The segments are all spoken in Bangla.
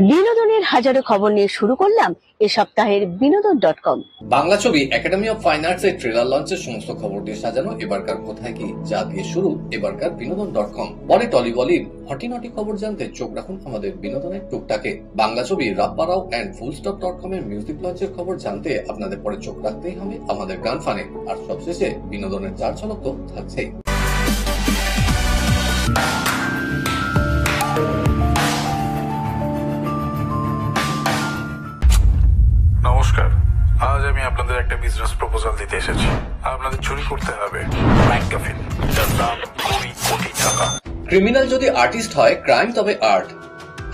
বিনোদনের হাজারো খবর নিয়ে শুরু করলাম এ সপ্তাহের বিনোদন.com। বাংলা ছবি একাডেমি অফ ফাইন আর্টস এর ট্রেলার লঞ্চের সমস্ত খবর দিয়ে সাজানো এবারকার কোথায় কি যা দিয়ে শুরু এবারকার বিনোদন.com। পরে টলিবলির হটিনটি খবর জানতে চোখ রাখুন আমাদের বিনোদনের টুকটাকে। বাংলা ছবি রাপ্পারাও এন্ড ফুলস্টপ.com এর মিউজিক লঞ্চের খবর জানতে আপনাদের পরে চোখ রাখতেই হবে আমাদের গান ফানে। আর সবশেষে বিনোদনের চার ঝলক তো থাকছেই। নমস্কার, আজ আমি আপনাদের একটা বিজনেস প্রপোজাল দিতে এসেছি। আপনাদের চুরি করতে হবে ম্যাকগাফিন, যার দাম 20 কোটি টাকা। ক্রিমিনাল যদি আর্টিস্ট হয়, ক্রাইম তবে আর্ট।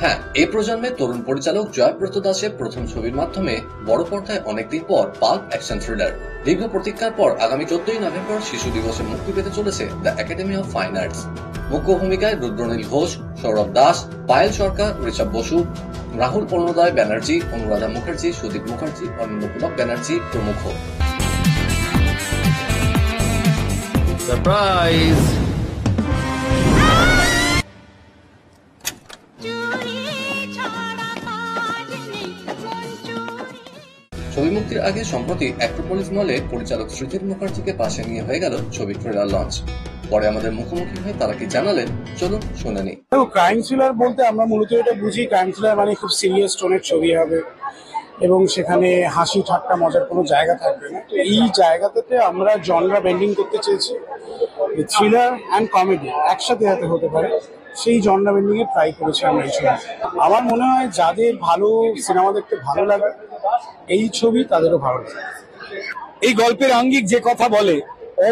হ্যাঁ, এই প্রজন্মের তরুণ পরিচালক জয়ব্রত দাসের প্রথম ছবির মাধ্যমে বড় পর্দায় অনেকদিন পর পাল্প অ্যাকশন থ্রিলার। দীর্ঘ প্রতীক্ষার পর আগামী 14ই নভেম্বর শিশু দিবসে মুক্তি পেতে চলেছে the academy of fine arts. মুখ্য ভূমিকায় রুদ্রনীল ঘোষ, সৌরভ দাস, পায়েল সরকার, ঋষভ বসু, রাহুল অরুণোদয় ব্যানার্জি, অনুরাধা মুখার্জি, সুদীপ মুখার্জি, অনিন্দ পুলক ব্যানার্জি প্রমুখ। সারপ্রাইজ! ছবি মুক্তির আগে সম্প্রতি অ্যাক্রোপলিস মলে পরিচালক সুধীর মুখার্জিকে পাশে নিয়ে হয়ে গেল ছবির ট্রেলার লঞ্চ। পরে আমাদের মুখোমুখি হয়ে তারা কি জানালেন চলুন শুনে নিই। ক্রাইম থ্রিলার বলতে আমরা মূলত এটা বুঝি, ক্রাইম থ্রিলার মানে খুব সিরিয়াস টোনের ছবি হবে এবং সেখানে হাসি ঠাট্টা মজার কোনো জায়গা থাকবে না। তো এই জায়গাটাতে আমরা জনরা বেন্ডিং করতে চেয়েছি, থ্রিলার অ্যান্ড কমেডি একসাথে যাতে হতে পারে সেই জনরা বেন্ডিং এ ট্রাই করেছি আমরা এই ছবি। আমার মনে হয় যাদের ভালো সিনেমা দেখতে ভালো লাগে এই ছবি তাদেরও ভালো লাগে। এই গল্পের আঙ্গিক যে কথা বলে,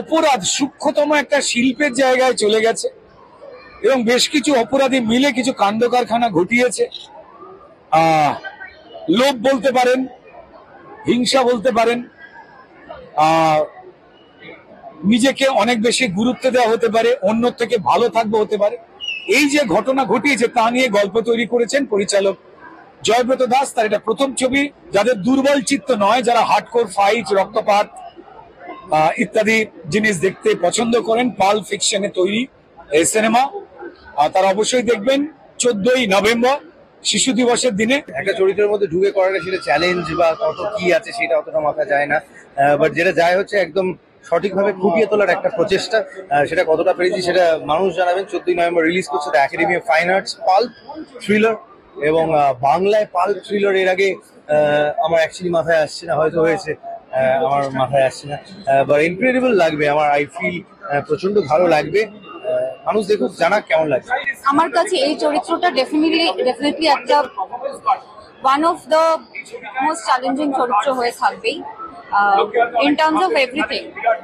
অপরাধ সূক্ষ্মতম একটা শিল্পের জায়গায় চলে গেছে এবং বেশ কিছু অপরাধী মিলে কিছু কাণ্ড কারখানা ঘটিয়েছে। লোভ বলতে পারেন, হিংসা বলতে পারেন, নিজেকে অনেক বেশি গুরুত্ব দেওয়া হতে পারে, অন্য থেকে ভালো থাকবে হতে পারে। এই যে ঘটনা ঘটিয়েছে তা নিয়ে গল্প তৈরি করেছেন পরিচালক জয়ব্রত দাস। তার এটা প্রথম ছবি। যাদের দুর্বল চিত্ত নয়, যারা হার্ডকোর ফাইট, রক্তপাত ইত্যাদি জিনিস দেখতে পছন্দ করেন, পাল্প ফিকশনে তৈরি এই সিনেমা, তারা অবশ্যই দেখবেন 14ই নভেম্বর শিশু দিবসের দিনে। একটা চরিত্রের মধ্যে ঢুকে করাটা সেটা চ্যালেঞ্জ বা কত কি আছে সেটা অতটা মাথা যায় না, বাট যেটা যায় হচ্ছে একদম সঠিকভাবে ফুটিয়ে তোলার একটা প্রচেষ্টা। সেটা কতটা পেরেছি সেটা মানুষ জানাবেন। 14ই নভেম্বর রিলিজ করছে the academy of fine arts pulp thriller, এবং বাংলায় পাল্প থ্রিলার এর আগে আমার অ্যাকচুয়ালি মাথায় আসছে না, হয়তো হয়েছে, আমার মাথায় আসছে না, বাট ইনক্রেডিবল লাগবে। আমার আই ফিল প্রচন্ড ভালো লাগবে। মানুষ দেখুক, জানাক কেমন লাগছে। আমার কাছে এই চরিত্রটা ডেফিনেটলি একটা one of the most challenging চরিত্র হয়ে থাকবেই ইন টার্মস অফ এভরিথিং।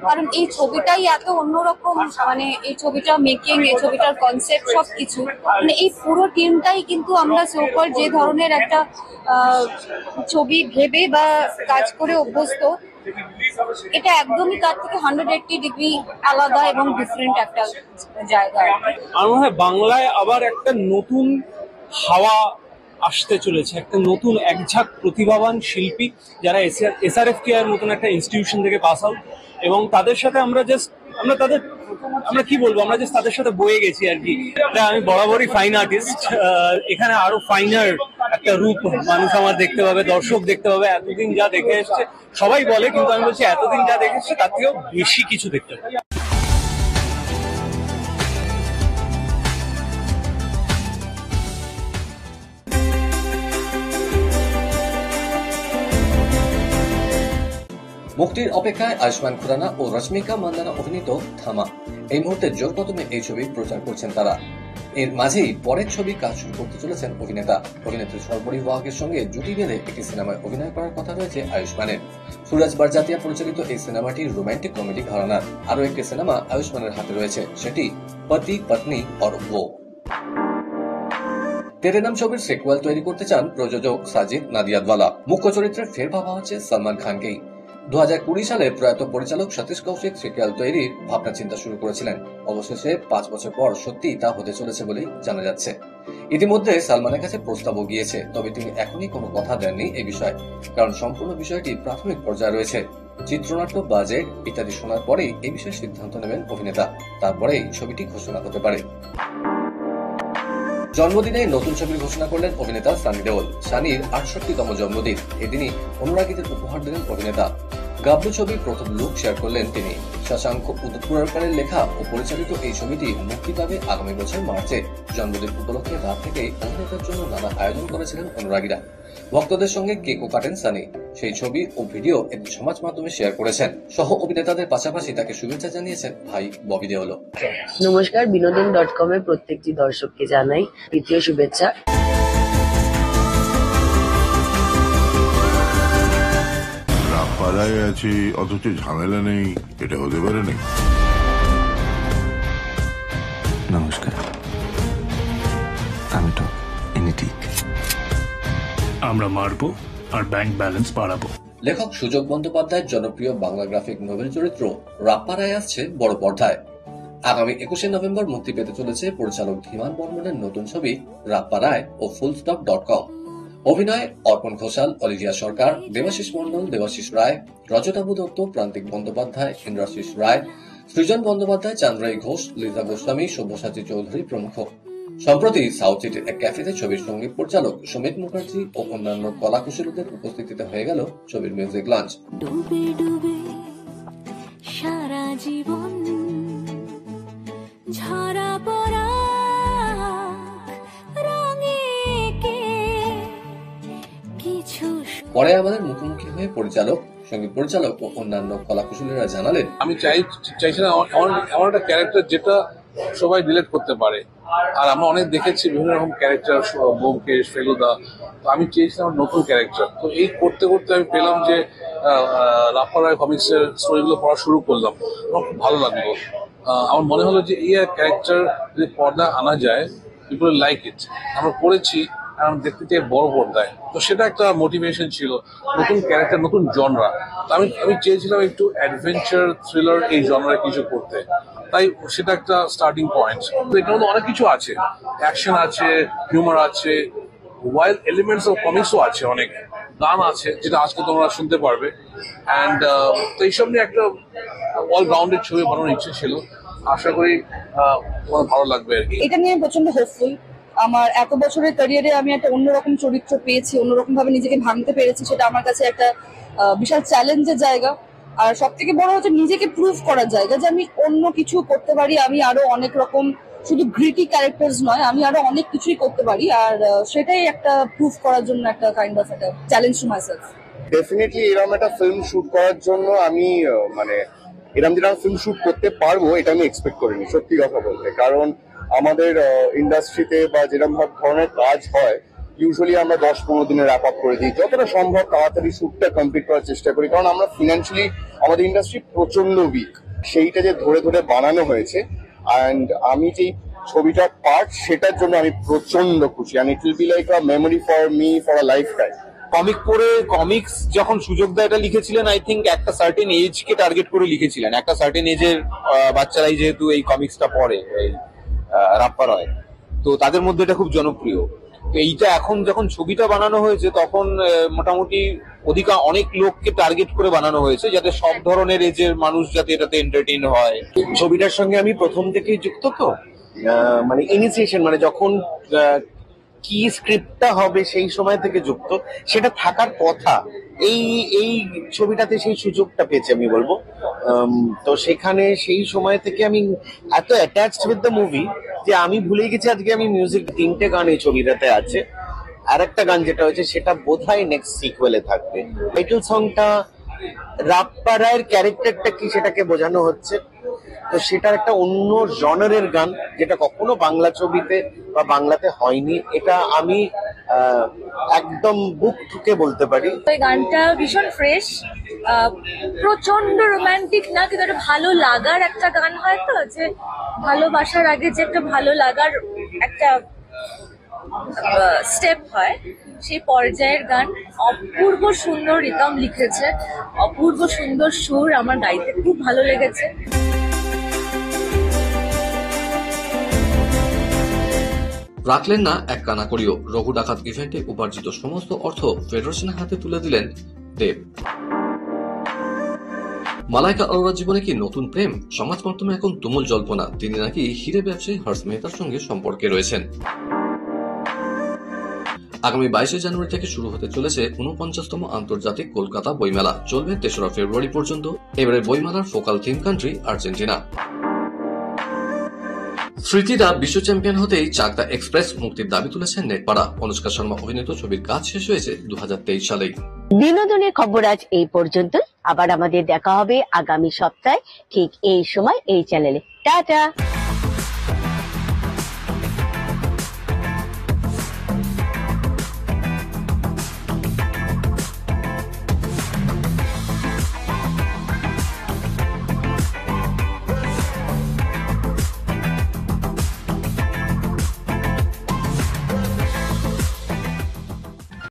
কারণ এই ছবিটাই এত অন্যরকম, মানে এই ছবিটা মেকিং, এই ছবিটার কনসেপ্ট সবকিছু, মানে এই পুরো টিমটাই কিন্তু আমরা সোকল যে ধরনের একটা ছবি ভেবে বা কাজ করে অভ্যস্ত, এটা একদমই তার থেকে 180 ডিগ্রি আলাদা এবং ডিফারেন্ট একটা জায়গা। আমার মনে হয় বাংলায় আবার একটা নতুন হাওয়া আসতে চলেছে, একটা নতুন একঝাঁক প্রতিভাবান শিল্পী যারা SRFK এর মতন একটা ইনস্টিটিউশন থেকে পাস আউট, এবং তাদের সাথে আমরা কি বলবো, আমরা জাস্ট তাদের সাথে বয়ে গেছি আর কি। আমি বরাবরই ফাইন আর্টিস্ট, এখানে আরো ফাইনার একটা রূপ মানুষ আমার দেখতে পাবে, দর্শক দেখতে পাবে। এতদিন যা দেখে এসছে সবাই বলে, কিন্তু আমি বলছি এতদিন যা দেখে এসছে তার থেকেও বেশি কিছু দেখতে পাবে। মুক্তির অপেক্ষায় আয়ুষ্মান খুরানা ও রশ্মিকা মান্দানা অভিনীত থামা। এই মুহূর্তে জোর কদমে এই ছবির প্রচার করছেন তারা। এর মাঝেই পরের ছবি কাজ শুরু করতে চলেছেন অভিনেতা। অভিনেত্রী সর্বরী ওয়াহকের সঙ্গে জুটি বেঁধে একটি সিনেমায় অভিনয় করার কথা রয়েছে আয়ুষ্মানের। সুরজ বারজাতিয়া পরিচালিত এই সিনেমাটি রোমান্টিক কমেডি ঘরানার। আরও একটি সিনেমা আয়ুষ্মানের হাতে রয়েছে, সেটি পতি পত্নী और वो। তেরে নাম ছবির সিকুয়েল তৈরি করতে চান প্রযোজক সাজিদ নাদিয়াদওয়ালা। মুখ্য চরিত্রে ফের ভাবা হচ্ছে সলমান খানকেই। 2020 সালে প্রয়াত পরিচালক সতীশ কৌশিক সিকুয়েল তৈরির ভাবনা চিন্তা শুরু করেছিলেন। অবশেষে 5 বছর পর সত্যি তা হতে চলেছে বলেই জানা যাচ্ছে। ইতিমধ্যে সালমানের কাছে প্রস্তাবও গিয়েছে, তবে তিনি এখনই কোনো কথা দেননি এই বিষয়ে, কারণ সম্পূর্ণ বিষয়টি প্রাথমিক পর্যায়ে রয়েছে। চিত্রনাট্য, বাজেট ইত্যাদি শোনার পরেই এই বিষয়ে সিদ্ধান্ত নেবেন অভিনেতা, তারপরেই ছবিটি ঘোষণা হতে পারে। জন্মদিনে নতুন ছবির ঘোষণা করলেন অভিনেতা সানি দেওল। সানির 68তম জন্মদিন, এদিনই অনুরাগীদের উপহার দিলেন অভিনেতা। গাবলু ছবির প্রথম লুক শেয়ার করলেন তিনি। শশাঙ্ক উদয়পুরকারের লেখা ও পরিচালিত এই ছবিটি মুক্তি পাবে আগামী বছর মার্চে। জন্মদিন উপলক্ষে রাত থেকেই অভিনেতার জন্য নানা আয়োজন করেছিলেন অনুরাগীরা। ভক্তদের সঙ্গে কেকও কাটেন সানি। সেই ছবি ও ভিডিও এদিন সমাজ মাধ্যমে শেয়ার করেছেন। সহ অভিনেতাদের পাশাপাশি তাকে শুভেচ্ছা জানিয়েছেন ভাই ববি দেওল। নমস্কার, বিনোদন.com এর প্রত্যেকটি দর্শককে জানাই তৃতীয় শুভেচ্ছা। পাড়ায় আছি অথচ ঝামেলা নেই, এটা হতে পারে না। নমস্কার, আমি তো ঠিক। আমরা মারবো আর ব্যাংক ব্যালেন্স বাড়াবো। লেখক সুজয় বন্দ্যোপাধ্যায়ের জনপ্রিয় বাংলা গ্রাফিক নোভেল চরিত্র রাপ্পারায় আসছে বড় পর্দায়। আগামী 21শে নভেম্বর মুক্তি পেতে চলেছে পরিচালক ধীমান বর্মনের নতুন ছবি রাপ্পারায় ও fullstop.com। অভিনয়ে অর্পণ ঘোষাল, অলিভিয়া সরকার, দেবাশিস মণ্ডল, দেবাশিস রায়, রজতাভু দত্ত, প্রান্তিক বন্দ্যোপাধ্যায়, ইন্দ্রাশিস রায়, সৃজন বন্দ্যোপাধ্যায়, চান্দ্রাই ঘোষ, লিজা গোস্বামী, সব্যসাচী চৌধুরী প্রমুখ। সম্প্রতি সাউথ সিটির এক ক্যাফেতে ছবির সঙ্গীত পরিচালক সুমিত মুখার্জি ও অন্যান্য কলাকুশলীদের উপস্থিতিতে হয়ে গেল ছবির মিউজিক লঞ্চ। ডুবে ডুবে সারা জীবন ঝরা পড়া রঙে কে কিছু। পরে আমাদের মুখোমুখি হয়ে পরিচালক, সঙ্গীত পরিচালক ও অন্যান্য কলাকুশলীরা জানালেন, আমি চাইছিলাম এমন একটা ক্যারেক্টার যেটা সবাই রিলেট করতে পারে। আর আমরা অনেক দেখেছি বিভিন্ন রকম ক্যারেক্টার, ব্যোমকেশ, ফেলুদা। তো আমি চেয়েছিলাম নতুন ক্যারেক্টার। তো এই করতে করতে আমি পেলাম যে রাপ্পারায় কমিক্সের স্টোরিগুলো পড়া শুরু করলাম। আমার খুব ভালো লাগলো। আমার মনে হলো যে এই ক্যারেক্টার যদি পর্দা আনা যায়, পিপল লাইক ইট। আমরা পড়েছি আর আমরা দেখতে চাই বড় পর্দায়। তো সেটা একটা মোটিভেশন ছিল, নতুন ক্যারেক্টার, নতুন জনরা। আমি চেয়েছিলাম একটু অ্যাডভেঞ্চার থ্রিলার এই জনরায় কিছু করতে। তাই সেটা একটা স্টার্টিং পয়েন্ট। তো এটার মধ্যে অনেক কিছু আছে, অ্যাকশন আছে, হিউমার আছে, ওয়াইল্ড এলিমেন্টস অফ কমিক্সও আছে, অনেক গান আছে যেটা আজকে তোমরা শুনতে পারবে। অ্যান্ড তো এইসব নিয়ে একটা অলরাউন্ডেড ছবি বানানোর ইচ্ছে ছিল। আশা করি তোমার ভালো লাগবে আর কি। এটা নিয়ে প্রচন্ড হোপফুল। আমার এত বছরের ক্যারিয়ারে আমি একটা অন্যরকম চরিত্র পেয়েছি, অন্যরকম ভাবে নিজেকে ভাঙতে পেরেছি, সেটা আমার কাছে একটা বিশাল চ্যালেঞ্জের জায়গা। আর সব থেকে বড় হচ্ছে নিজেকে প্রুভ করার জায়গা যে আমি অন্য কিছু করতে পারি। আমি আরো অনেক রকম, শুধু গ্রিটি ক্যারেক্টার্স নয়, আমি আরো অনেক কিছুই করতে পারি। আর সেটাই একটা প্রুভ করার জন্য একটা কাইন্ড অফ একটা চ্যালেঞ্জ টু মাইসেলফ। ডেফিনেটলি এরকম একটা ফিল্ম শুট করার জন্য আমি এরকম যেটা ফিল্ম শুট করতে পারবো এটা আমি এক্সপেক্ট করিনি, সত্যি কথা বলতে। কারণ আমাদের ইন্ডাস্ট্রিতে বা যেরকম ধরনের কাজ হয়, ইউজুয়ালি আমরা 10-15 দিনে র্যাপ আপ করে দিই, যতটা সম্ভব তাড়াতাড়ি শুটটা কমপ্লিট করার চেষ্টা করি। কারণ আমরা ফিনান্সিয়ালি আমাদের ইন্ডাস্ট্রি প্রচন্ড উইক। সেইটা যে ধরে ধরে বানানো হয়েছে, অ্যান্ড আমি যেই ছবিটার পার্ট, সেটার জন্য আমি প্রচন্ড খুশি। And it will be like a memory for me for a life time. Comic পড়ে কমিক্স যখন সুযোগ দা এটা লিখেছিলেন, আই থিঙ্ক একটা সার্টেন এজ কে টার্গেট করে লিখেছিলেন। একটা সার্টেন এজের বাচ্চারাই যেহেতু এই কমিক্সটা পড়ে, এই রাপ্পারায়, তো তাদের মধ্যে এটা খুব জনপ্রিয়। এইটা এখন যখন ছবিটা বানানো হয়েছে, তখন মোটামুটি অনেক লোককে টার্গেট করে বানানো হয়েছে, যাতে সব ধরনের এজের মানুষ যাতে এটাতে এন্টারটেইন হয়। ছবিটার সঙ্গে আমি প্রথম থেকেই যুক্ত, তো মানে ইনিশিয়েশন, মানে যখন কি স্ক্রিপ্টটা হবে সেই সময় থেকে যুক্ত, সেটা থাকার কথা। এই ছবিটাতে সেই সুযোগটা পেয়েছি আমি বলবো। তো সেখানে সেই সময় থেকে আমি এত অ্যাটাচড উইথ দ্য মুভি যে আমি ভুলে গেছি আজকে আমি মিউজিক। 3টে গান এই ছবিটাতে আছে। আর একটা গান যেটা হয়েছে সেটা বোধহয় নেক্সট সিকুয়েলে থাকবে। টাইটেল সংটা রাপ্পারায়ের ক্যারেক্টারটা কি সেটাকে বোঝানো হচ্ছে। তো সেটার একটা অন্য জনারের গান, যেটা কখনো বাংলা ছবিতে বা বাংলাতে হয়নি। এটা আমি একদম বুক ঠুকে বলতে পারি। এই গানটা ভীষণ ফ্রেশ, প্রচন্ড রোমান্টিক না, কিন্তু একটা ভালো লাগার একটা গান হয়। তো যে ভালোবাসার আগে যে একটা ভালো লাগার একটা স্টেপ হয়, সেই পর্যায়ের গান। অপূর্ব সুন্দর রিদম লিখেছে, অপূর্ব সুন্দর সুর, আমার গাইতে খুব ভালো লেগেছে। রাখলেন না এক কানাকড়িও। রঘু ডাকাত ইভেন্টে উপার্জিত সমস্ত অর্থ ফেডারেশনের হাতে তুলে দিলেন দেব। মালাইকা অরোরার জীবনে কি নতুন প্রেম? সমাজ মাধ্যমে এখন তুমুল জল্পনা তিনি নাকি হিরে ব্যবসায়ী হর্ষ মেহতার সঙ্গে সম্পর্কে রয়েছেন। আগামী 22 জানুয়ারি থেকে শুরু হতে চলেছে 49তম আন্তর্জাতিক কলকাতা বইমেলা। চলবে 3রা ফেব্রুয়ারি পর্যন্ত। এবারে বইমেলার ফোকাল থিম কান্ট্রি আর্জেন্টিনা। স্মৃতিদা বিশ্ব চ্যাম্পিয়ন হতেই চাকদা এক্সপ্রেস মুক্তির দাবি তুলেছেন নেটপাড়া। অনুষ্কা শর্মা অভিনীত ছবির কাজ শেষ হয়েছে 2023 সালেই। বিনোদনের খবর আজ এই পর্যন্ত। আবার আমাদের দেখা হবে আগামী সপ্তাহে ঠিক এই সময় এই চ্যানেলে। টাটা।